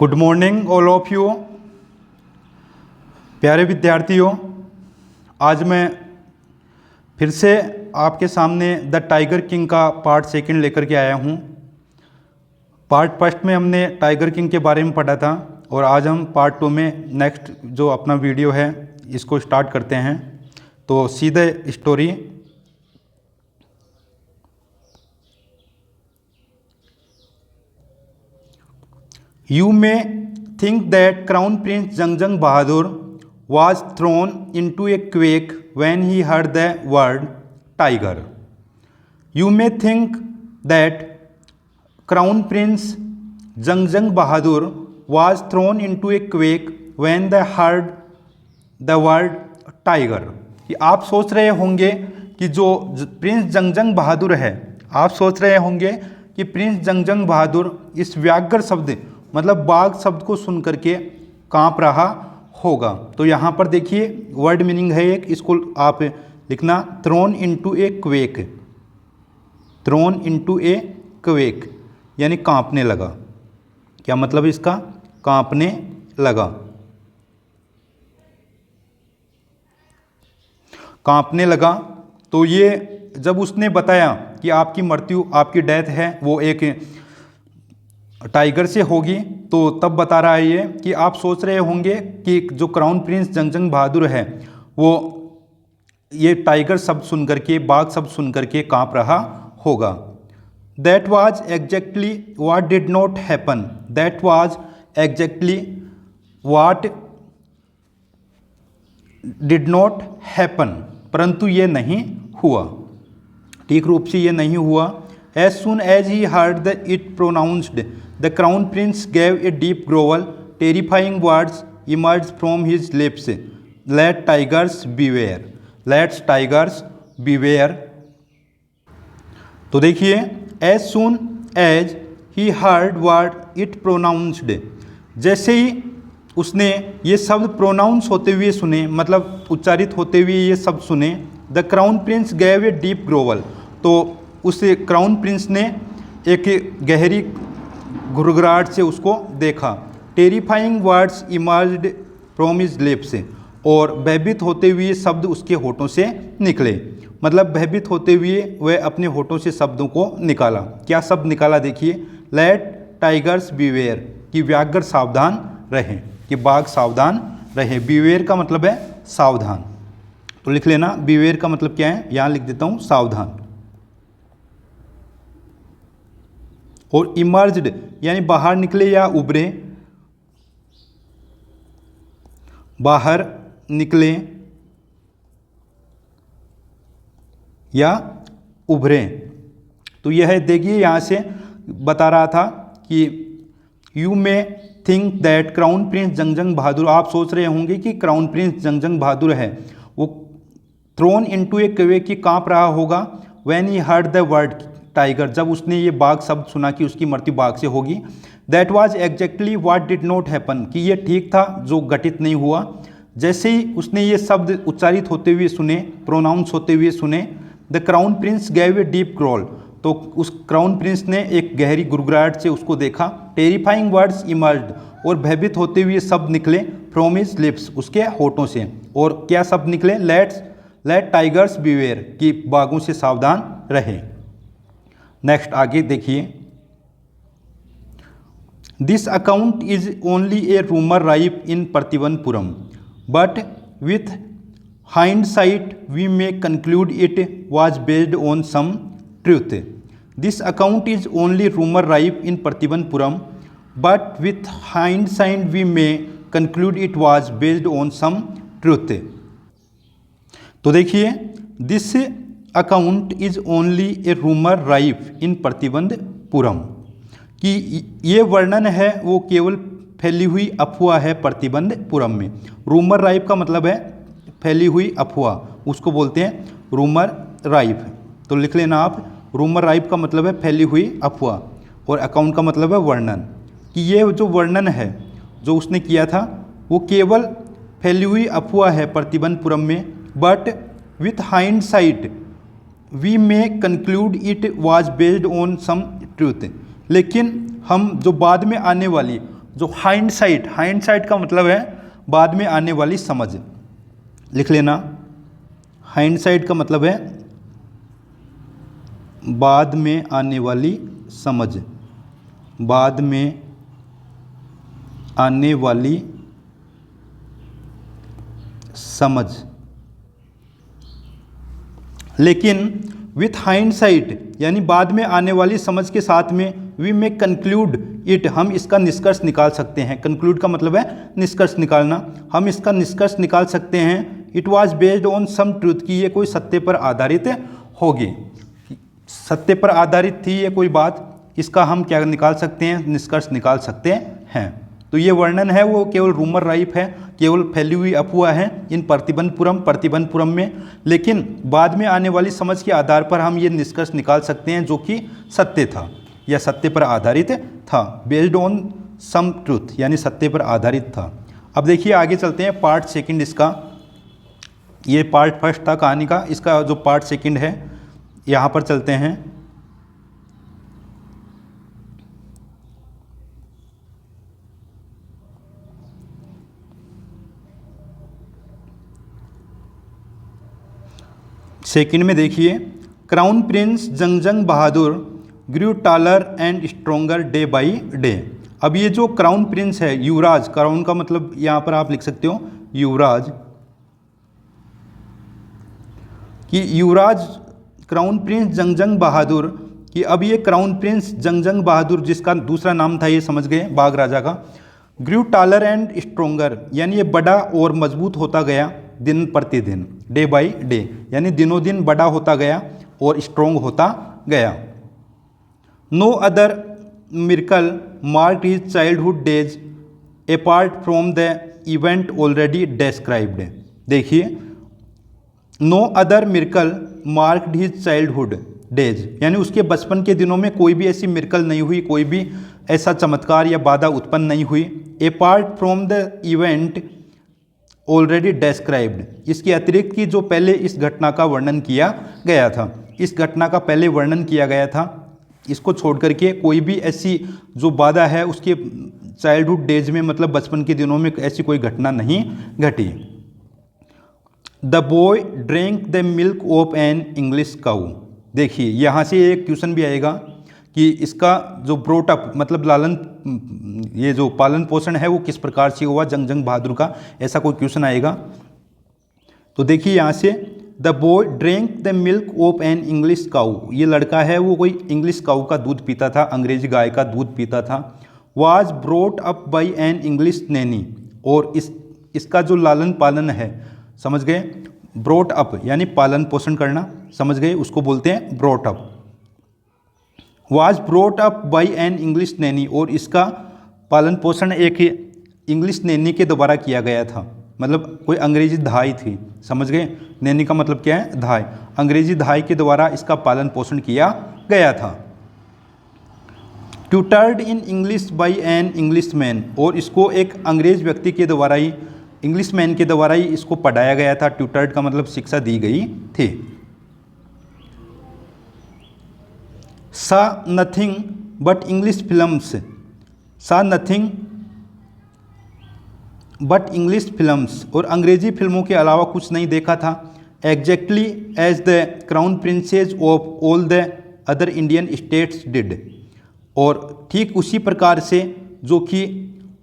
Good morning all of you. प्यारे विद्यार्थियों, आज मैं फिर से आपके सामने द टाइगर किंग का पार्ट सेकंड लेकर के आया हूँ। पार्ट फर्स्ट में हमने टाइगर किंग के बारे में पढ़ा था और आज हम पार्ट टू में नेक्स्ट जो अपना वीडियो है इसको स्टार्ट करते हैं। तो सीधे story. You may think that Crown Prince Zhangzhang Bahadur was thrown into a quake when he heard the word tiger. You may think that Crown Prince Zhangzhang Bahadur was thrown into a quake when they heard the word tiger. कि आप सोच रहे होंगे कि जो Prince Jung Jung बहादुर है, आप सोच रहे होंगे कि प्रिंस जंगजंग बहादुर इस व्याघ्र शब्द मतलब बाघ शब्द को सुन करके कांप रहा होगा। तो यहाँ पर देखिए वर्ड मीनिंग है एक, इसको आप लिखना थ्रोन इनटू ए क्वेक। थ्रोन इनटू ए क्वेक यानी कांपने लगा। क्या मतलब इसका? कांपने लगा। कांपने लगा। तो ये जब उसने बताया कि आपकी मृत्यु, आपकी डेथ है वो एक टाइगर से होगी, तो तब बता रहा है ये कि आप सोच रहे होंगे कि जो क्राउन प्रिंस जंगजंग बहादुर है वो ये टाइगर शब्द सुन करके, बाघ शब्द सुन करके कांप रहा होगा। That was exactly what did not happen. That was exactly what did not happen, परंतु ये नहीं हुआ, ठीक रूप से ये नहीं हुआ। As soon as he heard it pronounced, the crown prince gave a deep growl. Terrifying words emerged from his lips. Let tigers beware. Let tigers beware. तो देखिए, as soon as he heard what it pronounced, जैसे ही उसने ये शब्द pronounce होते हुए सुने, मतलब उच्चारित होते हुए ये शब्द सुने, the crown Prince gave a deep grovel, तो उस क्राउन प्रिंस ने एक गहरी घुरघुराहट से उसको देखा। Terrifying words emerged from his lips, और भयभीत होते हुए शब्द उसके होठों से निकले। मतलब भयभीत होते हुए वह अपने होठों से शब्दों को निकाला। क्या शब्द निकाला? देखिए, लेट टाइगर्स बीवेयर, कि व्याघ्र सावधान रहे, कि बाघ सावधान रहे। बीवेयर का मतलब है सावधान, तो लिख लेना बीवेयर का मतलब क्या है, यहाँ लिख देता हूँ सावधान। और इमर्ज्ड यानी बाहर निकले या उभरे, बाहर निकले या उभरे। तो यह देखिए यहाँ से बता रहा था कि यू में think that crown prince Jung Jung बहादुर, आप सोच रहे होंगे कि क्राउन प्रिंस जंगजंग बहादुर है वो थ्रोन इनटू ए क्वेक, की कांप रहा होगा। When he heard the word tiger, जब उसने ये बाघ शब्द सुना कि उसकी मृत्यु बाघ से होगी। That was exactly what did not happen, कि ये ठीक था जो घटित नहीं हुआ। जैसे ही उसने ये शब्द उच्चारित होते हुए सुने, प्रोनाउंस होते हुए सुने, the crown Prince gave a deep growl, तो उस क्राउन प्रिंस ने एक गहरी गुरगुराहट से उसको देखा। टेरिफाइंग वर्ड्स इमर्ज्ड, और भयभीत होते हुए शब्द निकले फ्रॉम हिज लिप्स, उसके होठों से। और क्या शब्द निकले? लेट टाइगर्स बीवेयर, कि बाघों से सावधान रहे। नेक्स्ट आगे देखिए, this account is only a rumour rife in Pratibandapuram, but with hindsight we may conclude it was based on some truth. This account is only rumour rife in Pratibandapuram, but with hindsight we may conclude it was based on some truth. तो देखिए, this account is only a rumour rife in Pratibandapuram, कि ये वर्णन है वो केवल फैली हुई अफवाह है प्रतिबंधपुरम में। रूमर राइफ का मतलब है फैली हुई अफवाह, उसको बोलते हैं रूमर राइफ। तो लिख लेना आप, रूमर राइफ का मतलब है फैली हुई अफवाह, और अकाउंट का मतलब है वर्णन, कि ये जो वर्णन है जो उसने किया था वो केवल फैली हुई अफवाह है प्रतिबंधपुरम में। But with hindsight we may conclude it was based on some truth, लेकिन हम जो बाद में आने वाली जो हाइंडसाइट का मतलब है बाद में आने वाली समझ, लिख लेना। हाइंडसाइट का मतलब है बाद में आने वाली समझ, बाद में आने वाली समझ। लेकिन विथ हाइंडसाइट यानी बाद में आने वाली समझ के साथ में वी मे कंक्लूड इट, हम इसका निष्कर्ष निकाल सकते हैं। कंक्लूड का मतलब है निष्कर्ष निकालना। हम इसका निष्कर्ष निकाल सकते हैं it was based on some truth, कि ये कोई सत्य पर आधारित होगी, सत्य पर आधारित थी ये कोई बात, इसका हम क्या निकाल सकते हैं, निष्कर्ष निकाल सकते हैं। तो ये वर्णन है वो केवल रूमर राइप है, केवल फैली हुई अफवाह है इन प्रतिबंधपुरम में, लेकिन बाद में आने वाली समझ के आधार पर हम ये निष्कर्ष निकाल सकते हैं जो कि सत्य था या सत्य पर आधारित था। बेस्ड ऑन सम ट्रूथ यानी सत्य पर आधारित था। अब देखिए आगे चलते हैं पार्ट सेकंड इसका। ये पार्ट फर्स्ट था कहानी का, इसका जो पार्ट सेकंड है यहाँ पर चलते हैं। सेकंड में देखिए, crown prince Jung Jung Bahadur grew taller and stronger day by day. अब ये जो क्राउन प्रिंस है, युवराज, क्राउन का मतलब यहाँ पर आप लिख सकते हो युवराज, कि युवराज क्राउन प्रिंस जंगजंग बहादुर, कि अब ये क्राउन प्रिंस जंगजंग बहादुर जिसका दूसरा नाम था ये समझ गए बाघ राजा का, ग्रू टालर एंड स्ट्रोंगर यानी ये बड़ा और मजबूत होता गया दिन प्रतिदिन, डे बाई डे यानी दिनों दिन बड़ा होता गया और स्ट्रोंग होता गया। No other miracle marked his childhood days apart from the event already described. देखिए, no other miracle marked his childhood days यानी उसके बचपन के दिनों में कोई भी ऐसी मिरेकल नहीं हुई, कोई भी ऐसा चमत्कार या बाधा उत्पन्न नहीं हुई। Apart from the event already described, इसके अतिरिक्त की जो पहले इस घटना का वर्णन किया गया था, इस घटना का पहले वर्णन किया गया था, इसको छोड़ करके कोई भी ऐसी जो बाधा है उसके चाइल्डहुड डेज में मतलब बचपन के दिनों में ऐसी कोई घटना नहीं घटी। The boy drink the milk of an English cow. देखिए यहाँ से एक क्वेश्चन भी आएगा कि इसका जो ब्रोटअप मतलब लालन, ये जो पालन पोषण है वो किस प्रकार से हुआ जंगजंग बहादुर का, ऐसा कोई क्वेश्चन आएगा। तो देखिए यहाँ से, the boy drink the milk of an English cow, ये लड़का है वो कोई इंग्लिश काऊ का दूध पीता था, अंग्रेजी गाय का दूध पीता था। Was brought up by an English Naini, और इसका जो लालन पालन है, समझ गए, ब्रोट अप यानी पालन पोषण करना, समझ गए, उसको बोलते हैं brought up. Was brought up by an English Naini, और इसका पालन पोषण एक इंग्लिश नैनी के द्वारा किया गया था, मतलब कोई अंग्रेजी धाई थी, समझ गए, नैनी का मतलब क्या है, धाई, अंग्रेजी धाई के द्वारा इसका पालन पोषण किया गया था। Tutored in English by an English man, और इसको एक अंग्रेज व्यक्ति के द्वारा ही, इंग्लिश मैन के द्वारा ही इसको पढ़ाया गया था। ट्यूटर्ड का मतलब शिक्षा दी गई थी। Saw nothing but English films, saw nothing but English films, और अंग्रेजी फिल्मों के अलावा कुछ नहीं देखा था। Exactly as the crown princes of all the other Indian states did, और ठीक उसी प्रकार से जो कि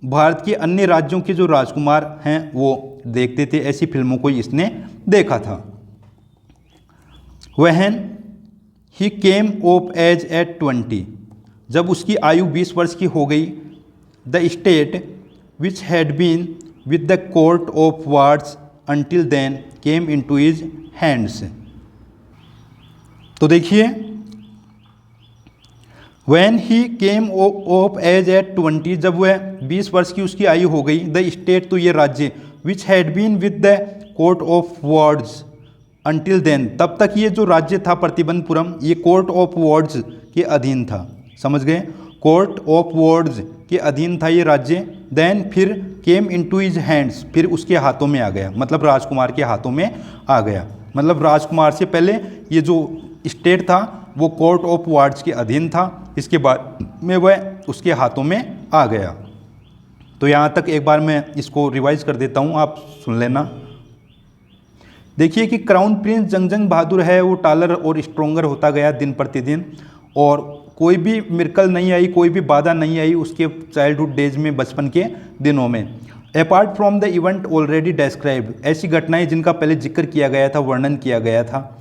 भारत के अन्य राज्यों के जो राजकुमार हैं वो देखते थे, ऐसी फिल्मों को इसने देखा था। When he came of age at 20, जब उसकी आयु 20 वर्ष की हो गई। The state which had been with the court of wards until then came into his hands. तो देखिए, when he came of age at 20, जब वह 20 वर्ष की उसकी आयु हो गई। द स्टेट, तो ये राज्य, which had been with the court of wards until then, तब तक ये जो राज्य था प्रतिबंधपुरम, ये कोर्ट ऑफ वार्ड्स के अधीन था, समझ गए, कोर्ट ऑफ वार्ड्स के अधीन था ये राज्य। देन फिर केम इनटू हिज हैंड्स, फिर उसके हाथों में आ गया, मतलब राजकुमार के हाथों में आ गया, मतलब राजकुमार से पहले ये जो स्टेट था वो कोर्ट ऑफ वार्ड्स के अधीन था, इसके बाद में वह उसके हाथों में आ गया। तो यहाँ तक एक बार मैं इसको रिवाइज कर देता हूँ, आप सुन लेना। देखिए कि क्राउन प्रिंस जंगजंग बहादुर है वो टालर और स्ट्रोंगर होता गया दिन प्रतिदिन, और कोई भी मिरेकल नहीं आई, कोई भी बाधा नहीं आई उसके चाइल्डहुड डेज में, बचपन के दिनों में। Apart from the event already described, ऐसी घटनाएं जिनका पहले जिक्र किया गया था, वर्णन किया गया था।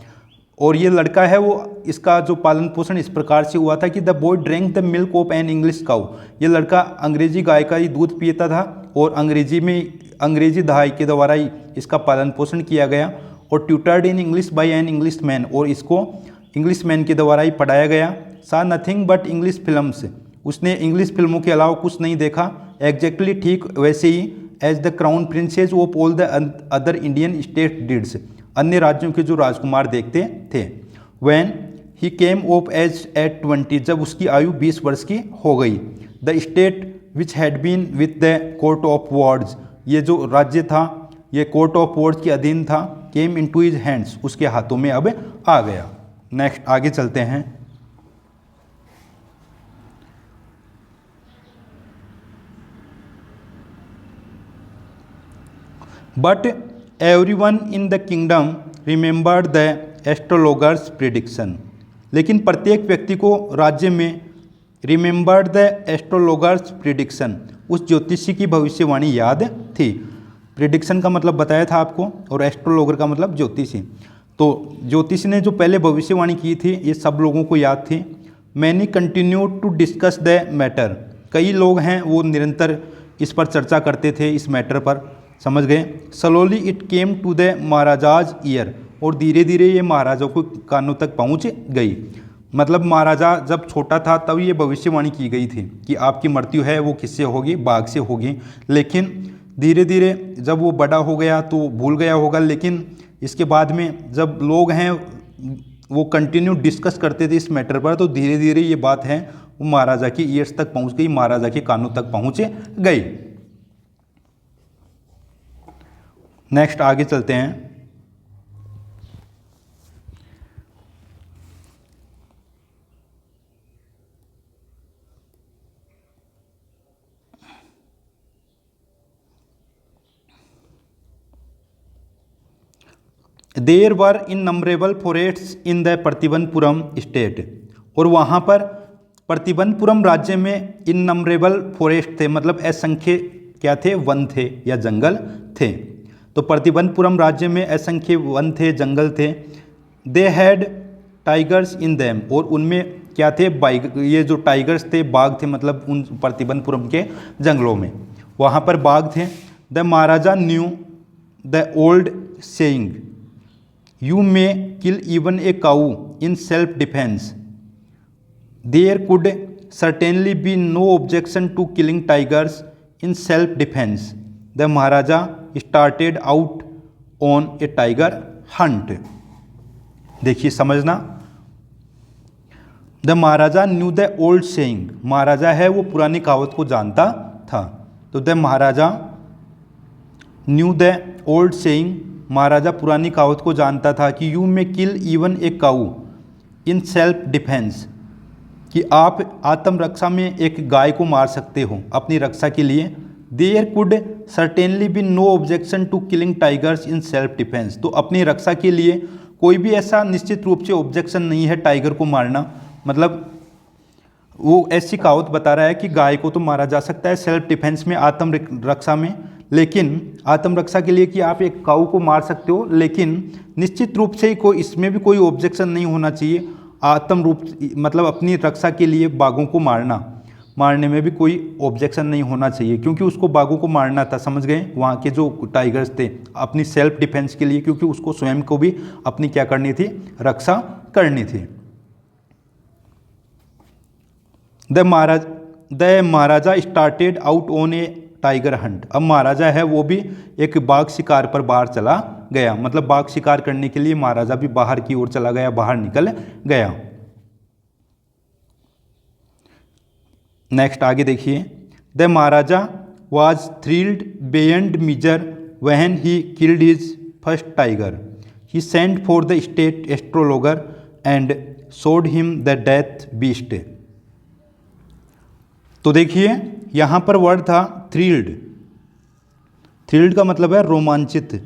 और ये लड़का है वो, इसका जो पालन पोषण इस प्रकार से हुआ था कि the boy drink the milk of an English cow, ये लड़का अंग्रेजी गाय का ही दूध पीता था और अंग्रेजी दहाई के द्वारा ही इसका पालन पोषण किया गया। और tutored in English by an English man, और इसको इंग्लिश मैन के द्वारा ही पढ़ाया गया। Saw nothing but English films, उसने इंग्लिश फिल्मों के अलावा कुछ नहीं देखा। एग्जैक्टली ठीक वैसे ही as the crown princes of all the other Indian state did, अन्य राज्यों के जो राजकुमार देखते थे। When he came of age at 20, जब उसकी आयु 20 वर्ष की हो गई। The state which had been with the court of wards, ये जो राज्य था ये कोर्ट ऑफ वार्ड्स के अधीन था। केम इन टू हिज हैंड्स, उसके हाथों में अब आ गया। नेक्स्ट आगे चलते हैं। But everyone in the kingdom remembered the astrologer's prediction, लेकिन प्रत्येक व्यक्ति को राज्य में रिमेंबर्ड द एस्ट्रोलॉगर्स प्रिडिक्शन, उस ज्योतिषी की भविष्यवाणी याद थी। प्रिडिक्शन का मतलब बताया था आपको, और एस्ट्रोलॉगर का मतलब ज्योतिषी। तो ज्योतिषी ने जो पहले भविष्यवाणी की थी ये सब लोगों को याद थी। Many continue to discuss the matter, कई लोग हैं वो निरंतर इस पर चर्चा करते थे, इस मैटर पर, समझ गए। Slowly it came to the Maharaja's ear, और धीरे धीरे ये महाराजाओं के कानों तक पहुंच गई। मतलब महाराजा जब छोटा था तब ये भविष्यवाणी की गई थी कि आपकी मृत्यु है वो किससे होगी, बाघ से होगी। लेकिन धीरे धीरे जब वो बड़ा हो गया तो भूल गया होगा, लेकिन इसके बाद में जब लोग हैं वो कंटिन्यू डिस्कस करते थे इस मैटर पर, तो धीरे धीरे ये बात है वो महाराजा की ईयर्स तक पहुंच गई, महाराजा के कानों तक पहुंच गई। नेक्स्ट आगे चलते हैं। There were innumerable forests in the Pratibandapuram state, और वहाँ पर प्रतिबंधपुरम राज्य में इननंबरेबल फॉरेस्ट थे, मतलब असंख्य क्या थे, वन थे या जंगल थे। तो प्रतिबंधपुरम राज्य में असंख्य वन थे, जंगल थे। They had tigers in them, और उनमें क्या थे, ये जो टाइगर्स थे बाघ थे, मतलब उन प्रतिबंधपुरम के जंगलों में वहाँ पर बाघ थे। The Maharaja knew the old saying, you may kill even a cow in self defence, there could certainly be no objection to killing tigers in self defence. The Maharaja started out on a tiger hunt. देखिए समझना, the Maharaja knew the old saying, Maharaja है वो पुरानी कहावत को जानता था। तो the Maharaja knew the old saying, Maharaja पुरानी कहावत को जानता था कि you may kill even a cow in self defence, कि आप आत्मरक्षा में एक गाय को मार सकते हो अपनी रक्षा के लिए। There could certainly be no objection to killing tigers in self defence, तो अपनी रक्षा के लिए कोई भी ऐसा निश्चित रूप से ऑब्जेक्शन नहीं है टाइगर को मारना। मतलब वो ऐसी कहावत बता रहा है कि गाय को तो मारा जा सकता है सेल्फ डिफेंस में, आत्म रक्षा में, लेकिन आत्मरक्षा के लिए कि आप एक काऊ को मार सकते हो, लेकिन निश्चित रूप से कोई इसमें भी कोई ऑब्जेक्शन नहीं होना चाहिए। आत्म रूप मतलब अपनी रक्षा के लिए बाघों को मारने में भी कोई ऑब्जेक्शन नहीं होना चाहिए, क्योंकि उसको बाघों को मारना था, समझ गए, वहाँ के जो टाइगर्स थे अपनी सेल्फ डिफेंस के लिए, क्योंकि उसको स्वयं को भी अपनी क्या करनी थी, रक्षा करनी थी। The Maharaja started out on a tiger Hunt, अब महाराजा है वो भी एक बाघ शिकार पर बाहर चला गया, मतलब बाघ शिकार करने के लिए महाराजा भी बाहर की ओर चला गया, बाहर निकल गया। नेक्स्ट आगे देखिए, the Maharaja was thrilled beyond measure when he killed his first tiger, he sent for the state astrologer and showed him the dead beast. तो देखिए यहाँ पर वर्ड था थ्रिल्ड। थ्रिल्ड का मतलब है रोमांचित।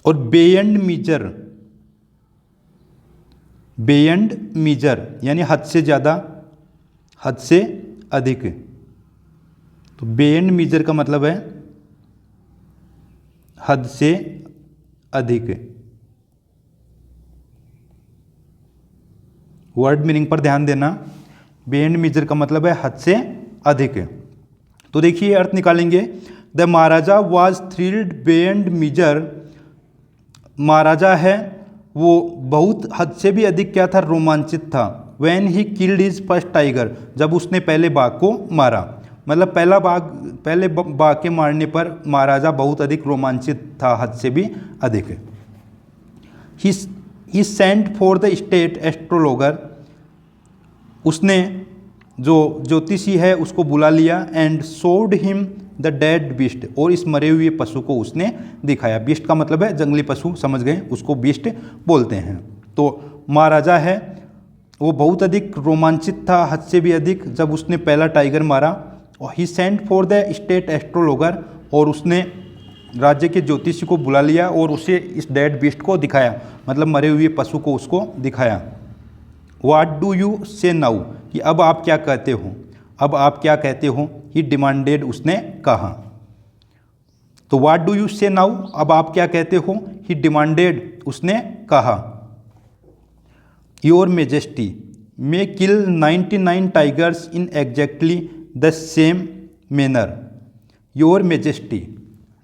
और बेयंड मीजर, बेयंड मीजर यानी हद से ज़्यादा, हद से अधिक। तो बेयंड मीजर का मतलब है हद से अधिक। वर्ड मीनिंग पर ध्यान देना। बेयंड मीजर का मतलब है हद से अधिक। तो देखिए अर्थ निकालेंगे। The Maharaja was thrilled beyond measure. महाराजा है वो बहुत हद से भी अधिक क्या था, रोमांचित था। When he killed his first tiger, जब उसने पहले बाघ को मारा। मतलब पहले बाघ के मारने पर महाराजा बहुत अधिक रोमांचित था, हद से भी अधिक। ही सेंट फॉर द स्टेट एस्ट्रोलॉगर, उसने जो ज्योतिषी है उसको बुला लिया। And showed him the dead beast, और इस मरे हुए पशु को उसने दिखाया। बीस्ट का मतलब है जंगली पशु, समझ गए, उसको बीस्ट बोलते हैं। तो महाराजा है वो बहुत अधिक रोमांचित था, हद से भी अधिक, जब उसने पहला टाइगर मारा। और ही सेंट फॉर द स्टेट एस्ट्रोलॉगर, और उसने राज्य के ज्योतिषी को बुला लिया और उसे इस डेड बीस्ट को दिखाया, मतलब मरे हुए पशु को उसको दिखाया। व्हाट डू यू से नाउ, कि अब आप क्या कहते हो, अब आप क्या कहते हो। ही डिमांडेड, उसने कहा। तो व्हाट डू यू से नाउ, अब आप क्या कहते हो। ही डिमांडेड, उसने कहा। Your majesty may kill 99 tigers in exactly the same manner. Your majesty,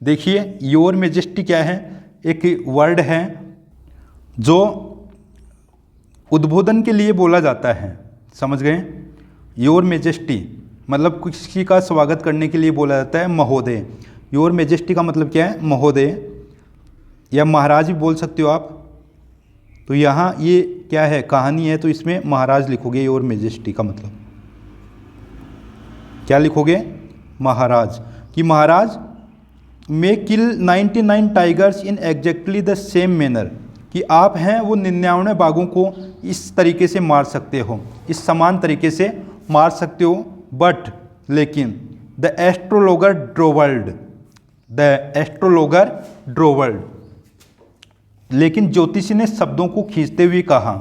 देखिए योर मेजेस्टी क्या है, एक वर्ड है जो उद्बोधन के लिए बोला जाता है, समझ गए। योर मेजेस्टी मतलब किसी का स्वागत करने के लिए बोला जाता है महोदय। योर मेजेस्टी का मतलब क्या है, महोदय, या महाराज भी बोल सकते हो आप। तो यहाँ ये क्या है, कहानी है, तो इसमें महाराज लिखोगे। योर मेजेस्टी का मतलब क्या लिखोगे, महाराज। कि महाराज मे किल 99 tigers in exactly the same manner, कि आप हैं वो 99 बाघों को इस तरीके से मार सकते हो, इस समान तरीके से मार सकते हो। बट लेकिन द एस्ट्रोलॉगर ड्रोवर्ल्ड, द एस्ट्रोलॉगर ड्रोवर्ल्ड, लेकिन ज्योतिषी ने शब्दों को खींचते हुए कहा।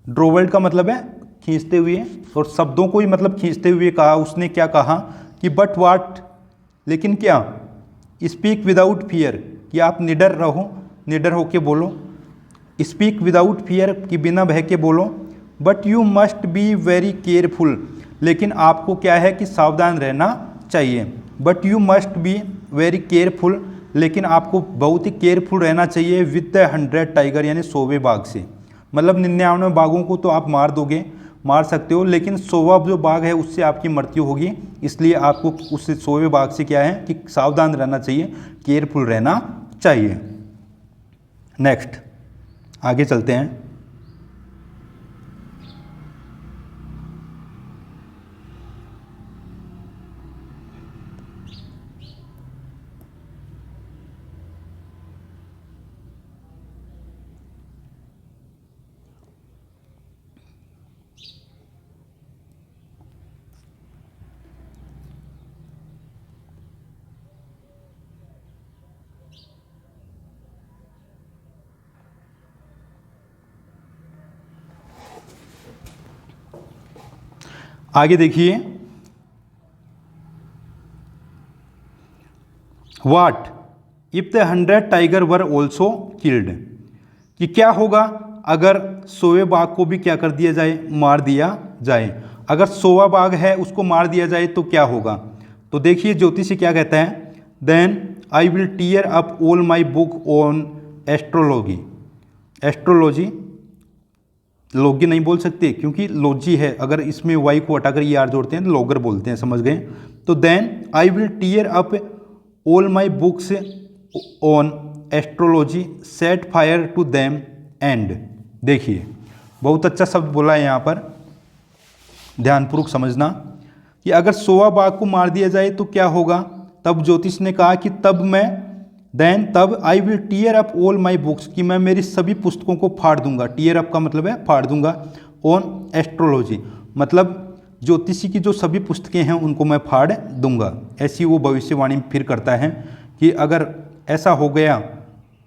ड्रोवर्ल्ड का मतलब है खींचते हुए, और शब्दों को ही मतलब खींचते हुए कहा। उसने क्या कहा कि बट वाट, लेकिन क्या, स्पीक विदाउट फियर, कि आप निडर रहो, निडर होके बोलो। स्पीक विदाउट फियर, कि बिना भय के बोलो। But you must be very careful, लेकिन आपको क्या है कि सावधान रहना चाहिए। But you must be very careful, लेकिन आपको बहुत ही केयरफुल रहना चाहिए विद द 100 टाइगर, यानी 100वें बाघ से। मतलब 99 बाघों को तो आप मार दोगे, मार सकते हो, लेकिन 100वां जो बाघ है उससे आपकी मृत्यु होगी। इसलिए आपको उस 100वें बाघ से क्या है कि सावधान रहना चाहिए, केयरफुल रहना चाहिए। नेक्स्ट आगे चलते हैं। आगे देखिए, what if the 100 tiger were also killed, कि क्या होगा अगर 100वें बाघ को भी क्या कर दिया जाए, मार दिया जाए। अगर 100वां बाघ है उसको मार दिया जाए तो क्या होगा। तो देखिए ज्योतिषी क्या कहता है, then I will tear up all my book on astrology. Astrology, लोगी नहीं बोल सकते क्योंकि लॉजी है, अगर इसमें वाई को हटाकर ई आर जोड़ते हैं तो लॉगर बोलते हैं, समझ गए। तो then I will tear up all my books on astrology, set fire to them and. देखिए बहुत अच्छा शब्द बोला है यहाँ पर, ध्यानपूर्वक समझना कि अगर 100वां बाघ को मार दिया जाए तो क्या होगा। तब ज्योतिष ने कहा कि तब I will tear up all my books, कि मैं मेरी सभी पुस्तकों को फाड़ दूंगा। टीयर अप का मतलब है फाड़ दूंगा। ऑन एस्ट्रोलॉजी, मतलब ज्योतिषी की जो सभी पुस्तकें हैं उनको मैं फाड़ दूंगा। ऐसी वो भविष्यवाणी फिर करता है कि अगर ऐसा हो गया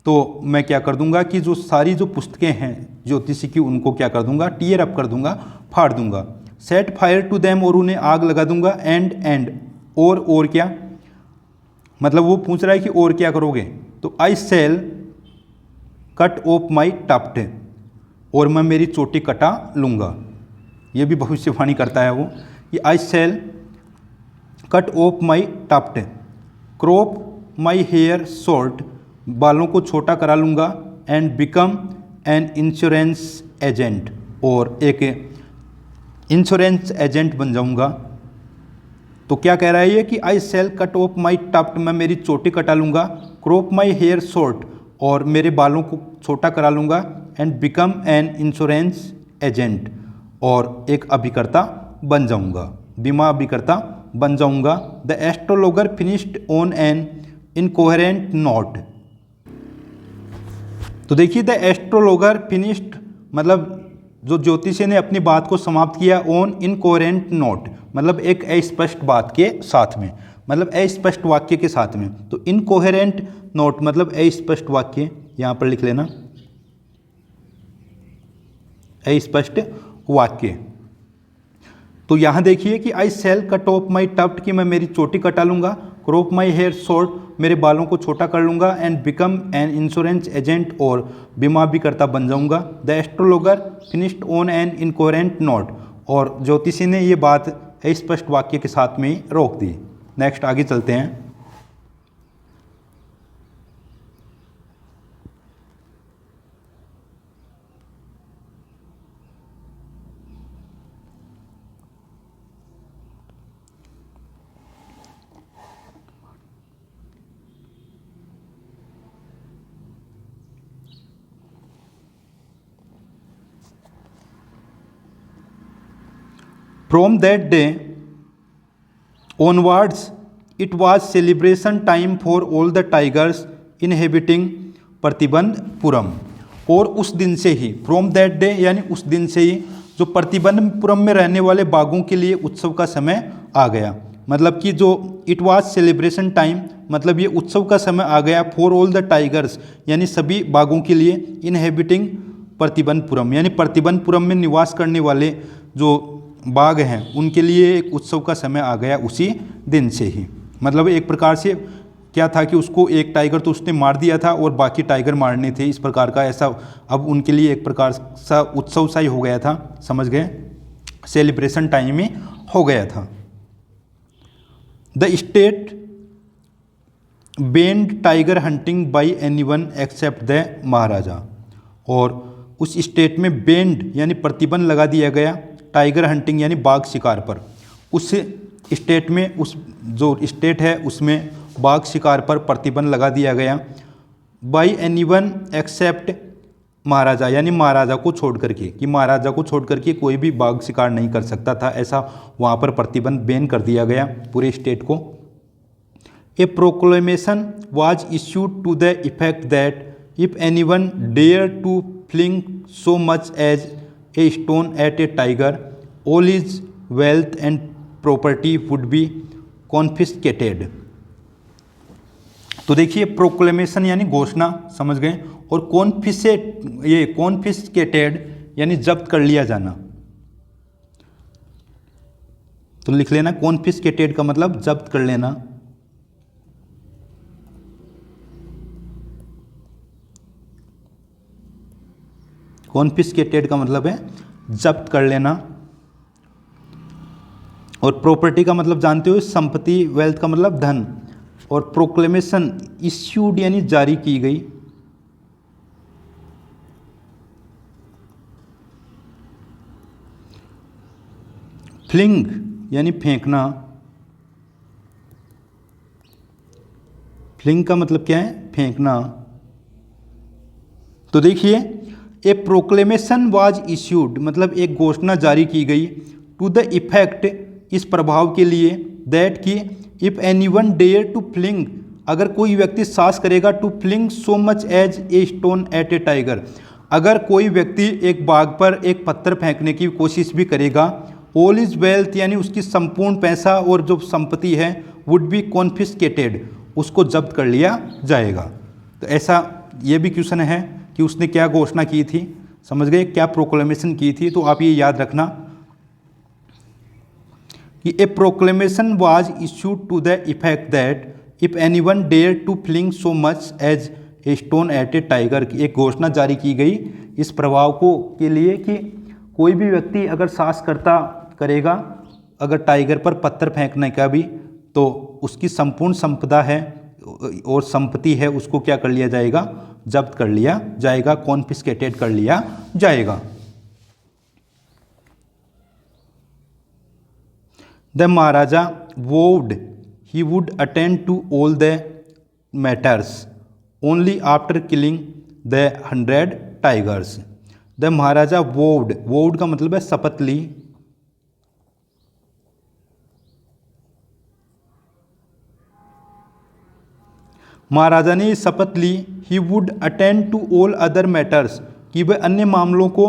तो मैं क्या कर दूंगा कि जो सारी जो पुस्तकें हैं ज्योतिषी की उनको क्या कर दूंगा, टीयर अप कर दूंगा, फाड़ दूंगा। सेट फायर टू देम, और उन्हें आग लगा दूंगा। एंड और क्या, मतलब वो पूछ रहा है कि और क्या करोगे, तो I shall cut off my tuft, और मैं मेरी चोटी कटा लूँगा। ये भी भविष्यवाणी करता है वो कि I shall cut off my tuft, crop my hair short, बालों को छोटा करा लूँगा। And become an insurance agent, और एक इंश्योरेंस एजेंट बन जाऊँगा। तो क्या कह रहा है ये कि I shall cut off my tuft, मैं मेरी चोटी कटा लूँगा। क्रॉप माई हेयर शॉर्ट, और मेरे बालों को छोटा करा लूँगा। And become an insurance agent, और एक अभिकर्ता बन जाऊँगा, बीमा अभिकर्ता बन जाऊँगा। The astrologer finished on an incoherent note. तो देखिए द एस्ट्रोलॉगर फिनिश्ड मतलब जो ज्योतिषी ने अपनी बात को समाप्त किया ऑन इनकोहेरेंट नोट, मतलब एक अस्पष्ट बात के साथ में, मतलब अस्पष्ट वाक्य के साथ में। तो इनकोहेरेंट नोट मतलब अस्पष्ट वाक्य, यहाँ पर लिख लेना अस्पष्ट वाक्य। तो यहाँ देखिए कि I shall cut off my tuft, कि मैं मेरी चोटी कटा लूँगा। क्रॉप माई हेयर शॉर्ट, मेरे बालों को छोटा कर लूँगा। And become an insurance agent, और बीमा भी करता बन जाऊँगा। The astrologer finished on an incoherent note, और ज्योतिषी ने ये बात स्पष्ट वाक्य के साथ में रोक दी। नेक्स्ट आगे चलते हैं। From that day onwards, it was celebration time for all the tigers inhabiting Pratibandapuram. और उस दिन से ही, फ्रॉम दैट डे यानी उस दिन से ही, जो प्रतिबंधपुरम में रहने वाले बाघों के लिए उत्सव का समय आ गया। मतलब कि जो इट वाज सेलिब्रेशन टाइम, मतलब ये उत्सव का समय आ गया फॉर ऑल द टाइगर्स, यानी सभी बाघों के लिए, इनहेबिटिंग प्रतिबंधपुरम यानी प्रतिबंधपुरम में निवास करने वाले जो बाघ हैं उनके लिए एक उत्सव का समय आ गया उसी दिन से ही। मतलब एक प्रकार से क्या था कि उसको एक टाइगर तो उसने मार दिया था और बाकी टाइगर मारने थे, इस प्रकार का ऐसा अब उनके लिए एक प्रकार सा उत्सव सा ही हो गया था, समझ गए, सेलिब्रेशन टाइम में हो गया था। The state banned tiger hunting by anyone except the maharaja, और उस स्टेट में बेन्ड यानी प्रतिबंध लगा दिया गया टाइगर हंटिंग यानी बाघ शिकार पर। उस स्टेट में, उस जो स्टेट है उसमें बाघ शिकार पर प्रतिबंध लगा दिया गया। बाई एनीवन एक्सेप्ट महाराजा यानी महाराजा को छोड़ करके, कि महाराजा को छोड़ करके कोई भी बाघ शिकार नहीं कर सकता था, ऐसा वहाँ पर प्रतिबंध बैन कर दिया गया पूरे स्टेट को। A proclamation was issued to the effect that if anyone dare to fling so much as a stone at a tiger, all his wealth and property would be confiscated. तो देखिए proclamation यानी घोषणा, समझ गए, और confiscated यानी जब्त कर लिया जाना। तो लिख लेना कॉन्फिस्केटेड का मतलब जब्त कर लेना। कॉन्फिस्केटेड का मतलब है जब्त कर लेना, और प्रॉपर्टी का मतलब जानते हो संपत्ति, वेल्थ का मतलब धन, और प्रोक्लेमेशन इश्यूड यानी जारी की गई। फ्लिंग यानी फेंकना, फ्लिंग का मतलब क्या है, फेंकना। तो देखिए ए प्रोक्लेमेशन वाज इश्यूड मतलब एक घोषणा जारी की गई, टू द इफेक्ट इस प्रभाव के लिए, दैट कि if anyone dare to fling अगर कोई व्यक्ति साहस करेगा, to fling so much as a stone at a tiger अगर कोई व्यक्ति एक बाघ पर एक पत्थर फेंकने की कोशिश भी करेगा, ऑल इज वेल्थ यानी उसकी संपूर्ण पैसा और जो संपत्ति है वुड बी कॉन्फिस्केटेड, उसको जब्त कर लिया जाएगा। तो ऐसा ये भी क्वेश्चन है कि उसने क्या घोषणा की थी, समझ गए, क्या प्रोक्लेमेशन की थी। तो आप ये याद रखना कि a proclamation was issued to the effect that if anyone dare to fling so much as a stone at a tiger, की एक घोषणा जारी की गई इस प्रभाव को के लिए कि कोई भी व्यक्ति अगर साहस करेगा अगर टाइगर पर पत्थर फेंकने का भी, तो उसकी संपूर्ण संपदा है और संपत्ति है उसको क्या कर लिया जाएगा, जब्त कर लिया जाएगा, कॉन्फिस्केटेड कर लिया जाएगा। The maharaja vowed he would attend to all the matters only after killing the 100 tigers. The maharaja vowed का मतलब है शपथ ली, महाराजा ने शपथ ली, he would attend to all other matters, कि वह अन्य मामलों को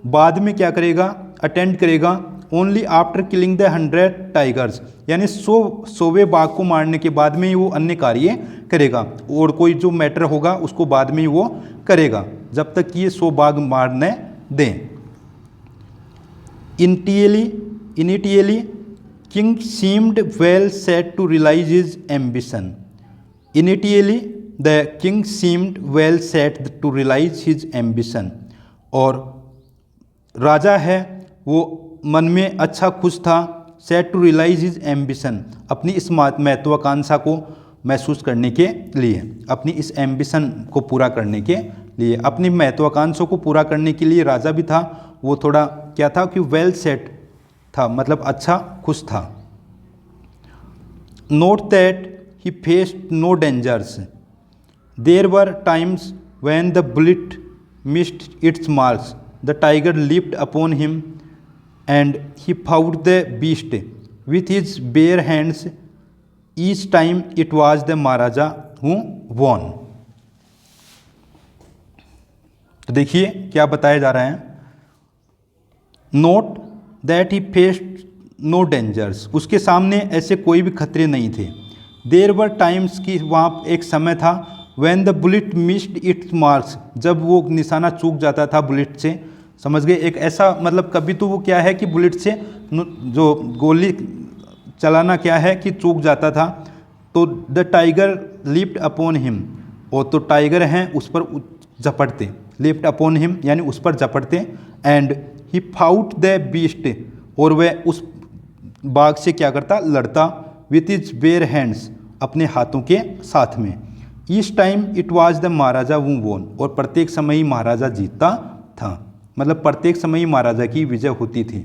बाद में क्या करेगा, अटेंड करेगा, only after killing the 100 tigers, यानी 100वें बाघ को मारने के बाद में ही वो अन्य कार्य करेगा, और कोई जो मैटर होगा उसको बाद में ही वो करेगा, जब तक कि ये 100 बाघ मारने दें। Initially king seemed well set to realise his ambition. Initially, the king seemed well set to realize his ambition, और राजा है वो मन में अच्छा खुश था, set to realize his ambition, अपनी इस महत्वाकांक्षा को महसूस करने के लिए, अपनी इस एम्बिशन को पूरा करने के लिए, अपनी महत्वाकांक्षा को पूरा करने के लिए राजा भी था वो थोड़ा क्या था कि वेल सेट था, मतलब अच्छा खुश था। Note that he faced no dangers. There were times when the bullet missed its marks. The tiger leaped upon him and he fought the beast with his bare hands. Each time it was the Maharaja who won. तो देखिए क्या बताया जा रहा है, note that he faced no dangers, उसके सामने ऐसे कोई भी खतरे नहीं थे। देयर वर टाइम्स की वहाँ एक समय था, when the bullet missed it's marks, जब वो निशाना चूक जाता था बुलेट से, समझ गए, एक ऐसा मतलब कभी तो वो क्या है कि बुलेट से जो गोली चलाना क्या है कि चूक जाता था, तो the tiger lift upon him, और तो टाइगर हैं उस पर झपटते, लिफ्ट अपॉन हिम यानी उस पर झपटते, and he fought the beast, और वह उस बाघ से क्या करता, लड़ता, विथ इज बेयर हैंड्स, अपने हाथों के साथ में। Each time it was the maharaja who won, और प्रत्येक समय ही महाराजा जीतता था, मतलब प्रत्येक समय ही महाराजा की विजय होती थी।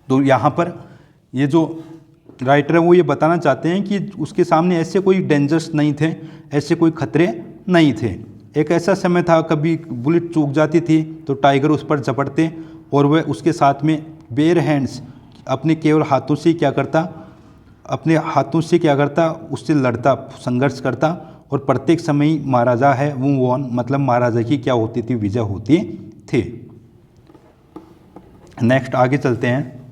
तो यहाँ पर ये जो राइटर है वो ये बताना चाहते हैं कि उसके सामने ऐसे कोई डेंजर्स नहीं थे, ऐसे कोई खतरे नहीं थे। एक ऐसा समय था कभी बुलेट चूक जाती थी तो टाइगर उस पर झपटते, और वह उसके साथ में बेयर हैंड्स, अपने केवल हाथों से क्या करता, अपने हाथों से क्या करता, उससे लड़ता, संघर्ष करता, और प्रत्येक समय ही महाराजा है वो वॉन, मतलब महाराजा की क्या होती थी, विजय होती थी। नेक्स्ट आगे चलते हैं।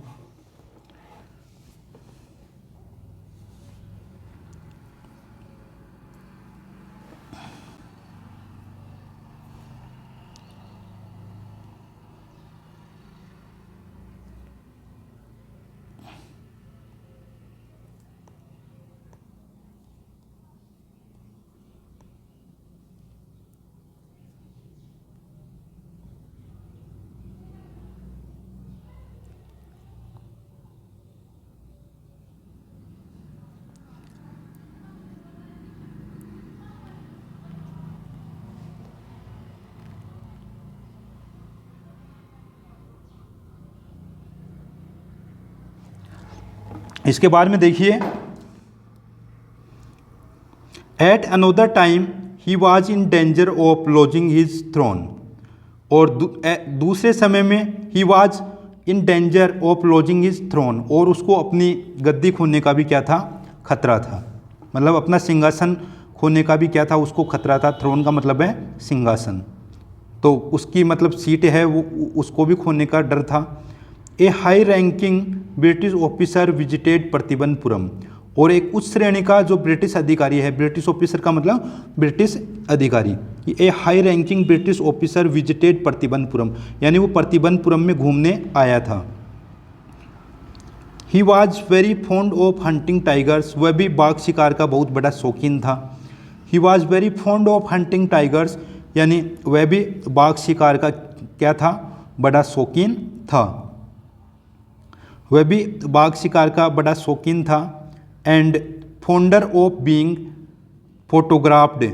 इसके बाद में देखिए, at another time he was in danger of losing his throne, और दूसरे समय में he was in danger of losing his throne, और उसको अपनी गद्दी खोने का भी क्या था, खतरा था, मतलब अपना सिंहासन खोने का भी क्या था, उसको खतरा था। थ्रोन का मतलब है सिंहासन। तो उसकी मतलब सीट है वो उसको भी खोने का डर था। A high ranking British officer visited Pratibandhapuram, और एक उच्च श्रेणी का जो ब्रिटिश अधिकारी है, ब्रिटिश ऑफिसर का मतलब ब्रिटिश अधिकारी, a high ranking British officer visited Pratibandhapuram, यानी वो प्रतिबंधपुरम में घूमने आया था। He was very fond of hunting tigers, वह भी बाघ शिकार का बहुत बड़ा शौकीन था। He was very fond of hunting tigers, यानी वह भी बाघ शिकार का क्या था, बड़ा शौकीन था, वह भी बाघ शिकार का बड़ा शौकीन था। And fonder of being photographed